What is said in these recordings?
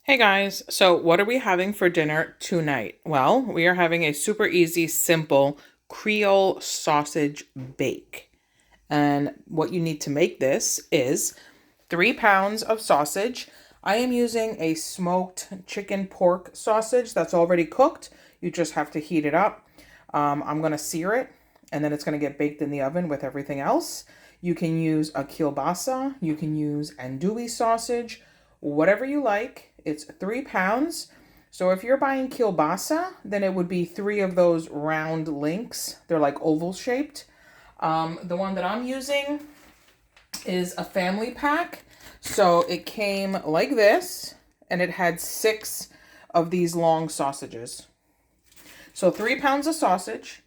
Hey guys, so what are we having for dinner tonight? Well, we are having a super easy, simple Creole sausage bake. And what you need to make this is 3 pounds of sausage. I am using a smoked chicken pork sausage that's already cooked. You just have to heat it up. I'm going to sear it and then it's going to get baked in the oven with everything else. You can use a kielbasa, you can use andouille sausage, whatever you like. It's 3 pounds. So if you're buying kielbasa, then it would be 3 of those round links. They're like oval shaped. The one that I'm using is a family pack. So it came like this, and it had 6 of these long sausages. So 3 pounds of sausage,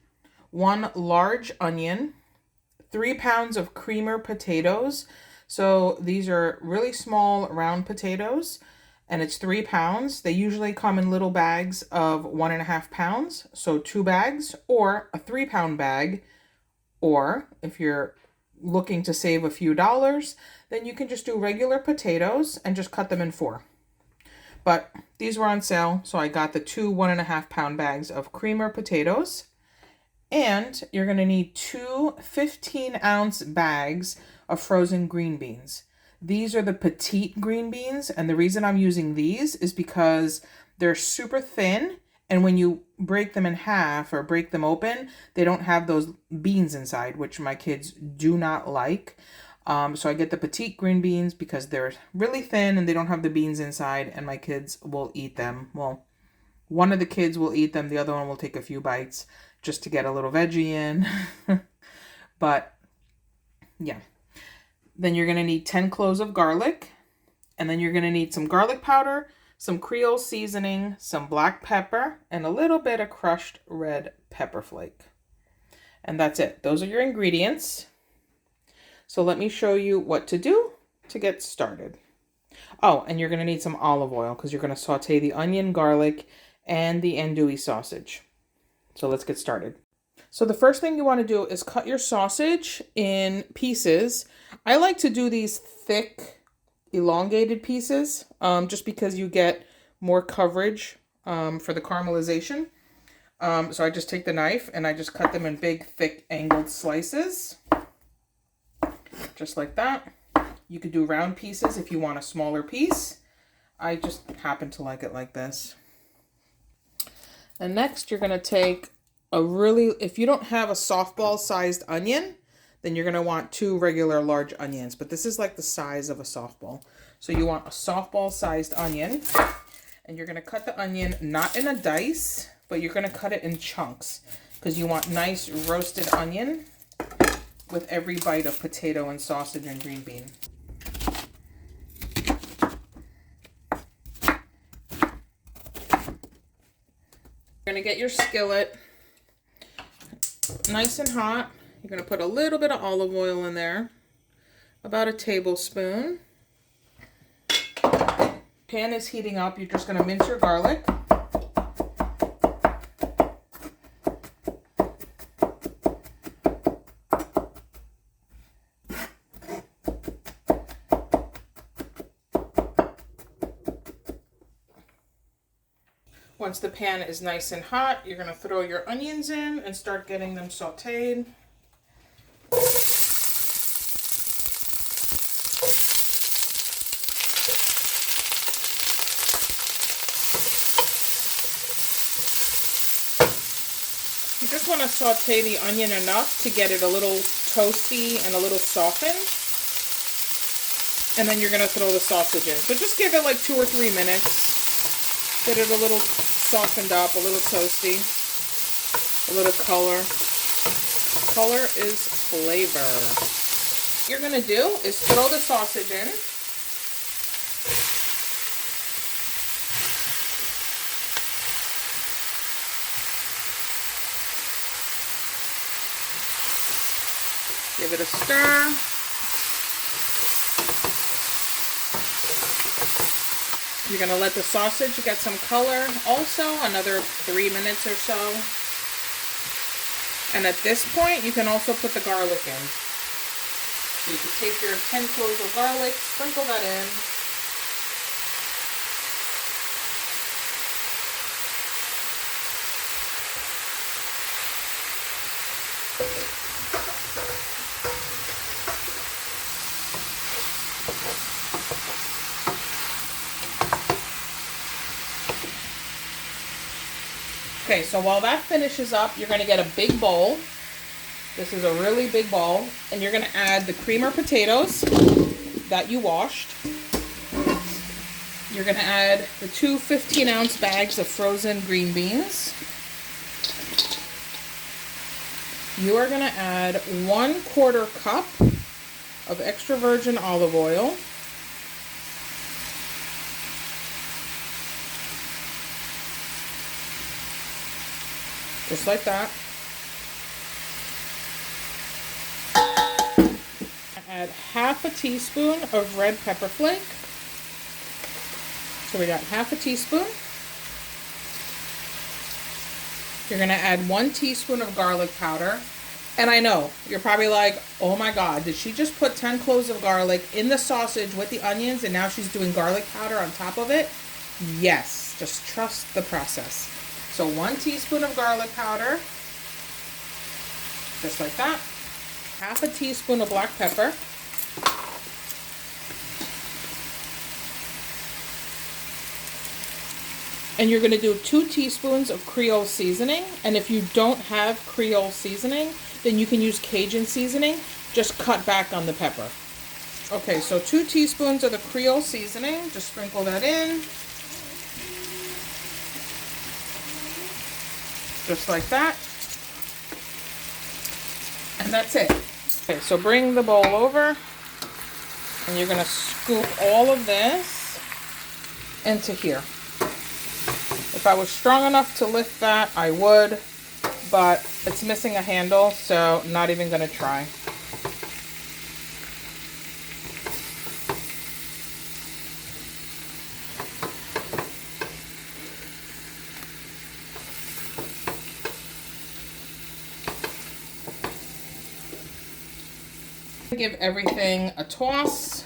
1 large onion, 3 pounds of creamer potatoes. So these are really small round potatoes, and it's 3 pounds. They usually come in little bags of 1.5 pounds. So 2 bags or a 3-pound bag. Or if you're looking to save a few dollars, then you can just do regular potatoes and just cut them in 4. But these were on sale, so I got the 2 1.5-pound bags of creamer potatoes. And you're going to need 2 15-ounce bags of frozen green beans. These are the petite green beans, and the reason I'm using these is because they're super thin, and when you break them in half or break them open, they don't have those beans inside, which my kids do not like. So I get the petite green beans because they're really thin and they don't have the beans inside, and my kids will eat them. Well, one of the kids will eat them, the other one will take a few bites just to get a little veggie in. But yeah. Then you're going to need 10 cloves of garlic, and then you're going to need some garlic powder, some Creole seasoning, some black pepper, and a little bit of crushed red pepper flake. And that's it. Those are your ingredients. So let me show you what to do to get started. Oh, and you're going to need some olive oil because you're going to saute the onion, garlic, and the andouille sausage. So let's get started. So the first thing you want to do is cut your sausage in pieces. I like to do these thick, elongated pieces just because you get more coverage for the caramelization. So I just take the knife and I just cut them in big, thick, angled slices. Just like that. You could do round pieces if you want a smaller piece. I just happen to like it like this. And next you're going to take if you don't have a softball sized onion, then you're going to want 2 regular large onions. But this is like the size of a softball. So you want a softball sized onion. And you're going to cut the onion not in a dice, but you're going to cut it in chunks. Because you want nice roasted onion with every bite of potato and sausage and green bean. You're going to get your skillet nice and hot. You're going to put a little bit of olive oil in there, about a tablespoon. Pan is heating up. You're just going to mince your garlic. Once the pan is nice and hot, you're going to throw your onions in and start getting them sauteed. You just want to saute the onion enough to get it a little toasty and a little softened. And then you're going to throw the sausage in. So just give it like 2 or 3 minutes. Get it a little softened up, a little toasty, a little color. Color is flavor. What you're going to do is throw the sausage in. Give it a stir. You're going to let the sausage get some color also, another 3 minutes or so. And at this point, you can also put the garlic in. So you can take your 10 cloves of garlic, sprinkle that in. Okay, so while that finishes up, you're gonna get a big bowl. This is a really big bowl, and you're gonna add the creamer potatoes that you washed. You're gonna add the two 15-ounce bags of frozen green beans. You are gonna add 1/4 cup of extra virgin olive oil. Just like that. Add 1/2 teaspoon of red pepper flake. So we got 1/2 teaspoon. You're gonna add 1 teaspoon of garlic powder. And I know, you're probably like, oh my God, did she just put 10 cloves of garlic in the sausage with the onions and now she's doing garlic powder on top of it? Yes, just trust the process. So 1 teaspoon of garlic powder, just like that. 1/2 teaspoon of black pepper. And you're gonna do 2 teaspoons of Creole seasoning. And if you don't have Creole seasoning, then you can use Cajun seasoning. Just cut back on the pepper. Okay, so 2 teaspoons of the Creole seasoning. Just sprinkle that in. Just like that. And that's it. Okay, so bring the bowl over. And you're gonna scoop all of this into here. If I was strong enough to lift that, I would, but it's missing a handle, so I'm not even gonna try. Give everything a toss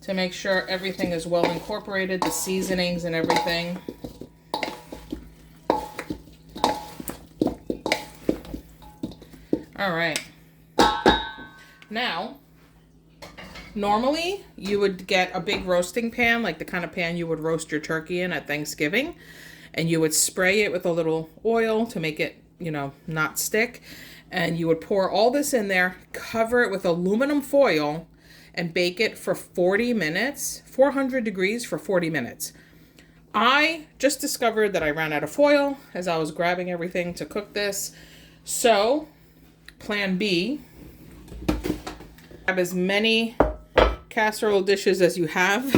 to make sure everything is well incorporated, the seasonings and everything. All right. Now, normally you would get a big roasting pan, like the kind of pan you would roast your turkey in at Thanksgiving, and you would spray it with a little oil to make it, you know, not stick. And you would pour all this in there, cover it with aluminum foil, and bake it for 40 minutes, 400 degrees for 40 minutes. I just discovered that I ran out of foil as I was grabbing everything to cook this. So, plan B, grab as many casserole dishes as you have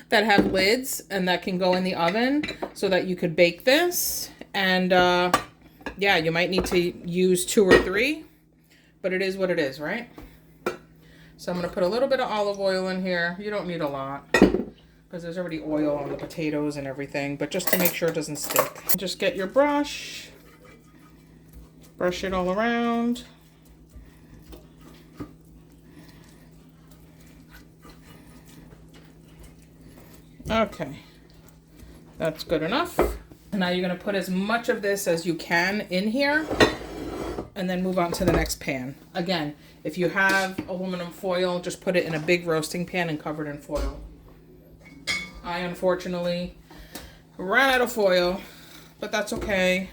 that have lids and that can go in the oven so that you could bake this. And yeah, you might need to use 2 or 3, but it is what it is, right? So I'm going to put a little bit of olive oil in here. You don't need a lot because there's already oil on the potatoes and everything, but just to make sure it doesn't stick. Just get your brush, brush it all around. Okay, that's good enough. Now you're going to put as much of this as you can in here and then move on to the next pan. Again, if you have aluminum foil, just put it in a big roasting pan and cover it in foil. I unfortunately ran out of foil, but that's okay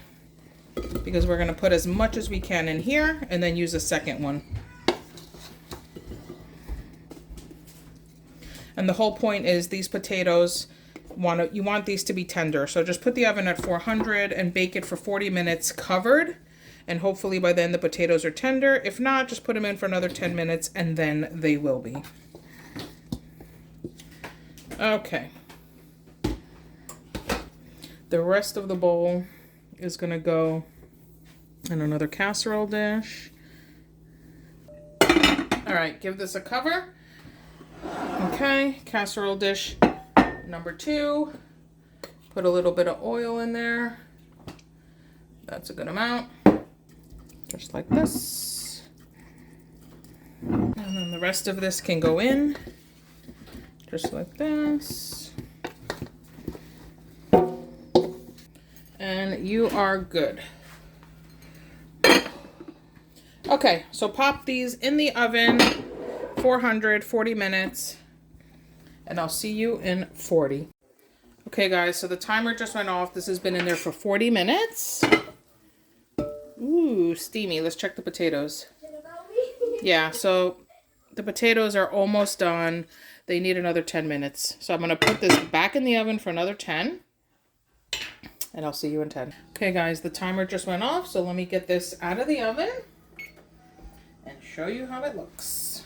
because we're going to put as much as we can in here and then use a second one. And the whole point is these potatoes, you want these to be tender. So just put the oven at 400 and bake it for 40 minutes covered. And hopefully by then the potatoes are tender. If not, just put them in for another 10 minutes and then they will be. Okay. The rest of the bowl is going to go in another casserole dish. All right, give this a cover. Okay, casserole dish number 2. Put a little bit of oil in there. That's a good amount. Just like this. And then the rest of this can go in. Just like this. And you are good. Okay, so pop these in the oven, 440 minutes, and I'll see you in 40. Okay guys, so the timer just went off. This has been in there for 40 minutes. Ooh, steamy. Let's check the potatoes. Yeah, so the potatoes are almost done. They need another 10 minutes. So I'm going to put this back in the oven for another 10. And I'll see you in 10. Okay guys, the timer just went off. So let me get this out of the oven and show you how it looks.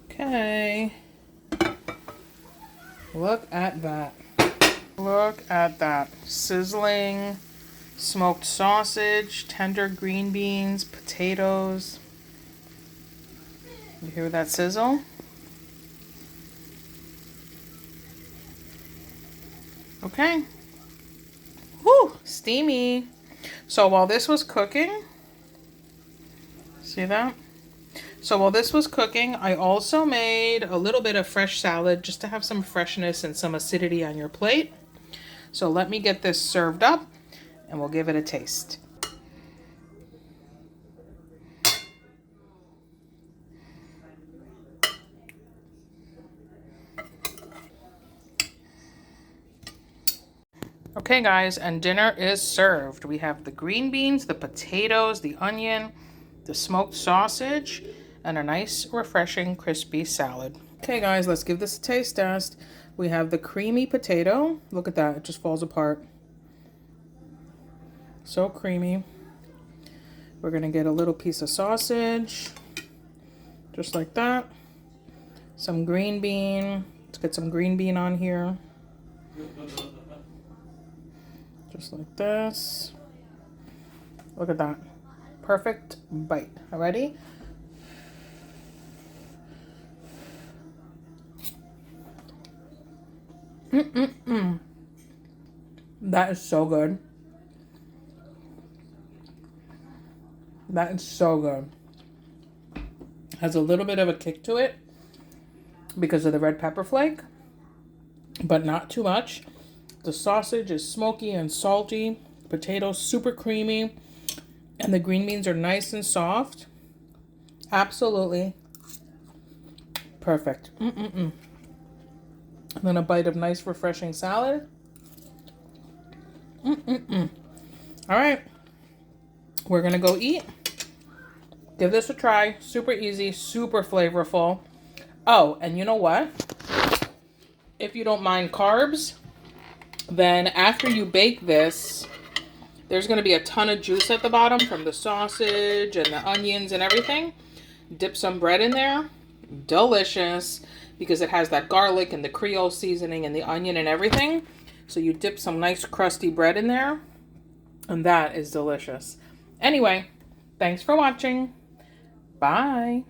Okay. Look at that. Look at that. Sizzling smoked sausage, tender green beans, potatoes. You hear that sizzle? Okay. Whew, steamy. So while this was cooking, see that? So while this was cooking, I also made a little bit of fresh salad just to have some freshness and some acidity on your plate. So let me get this served up and we'll give it a taste. Okay guys, and dinner is served. We have the green beans, the potatoes, the onion, the smoked sausage, and a nice, refreshing, crispy salad. Okay guys, let's give this a taste test. We have the creamy potato. Look at that, it just falls apart. So creamy. We're gonna get a little piece of sausage, just like that. Some green bean. Let's get some green bean on here. Just like this. Look at that. Perfect bite. Ready? That is so good. That is so good. Has a little bit of a kick to it because of the red pepper flake, but not too much. The sausage is smoky and salty. Potatoes super creamy. And the green beans are nice and soft. Absolutely perfect. And then a bite of nice refreshing salad. All right. We're going to go eat. Give this a try. Super easy, super flavorful. Oh, and you know what? If you don't mind carbs, then after you bake this, there's going to be a ton of juice at the bottom from the sausage and the onions and everything. Dip some bread in there. Delicious, because it has that garlic and the Creole seasoning and the onion and everything. So you dip some nice crusty bread in there, and that is delicious. Anyway, thanks for watching. Bye.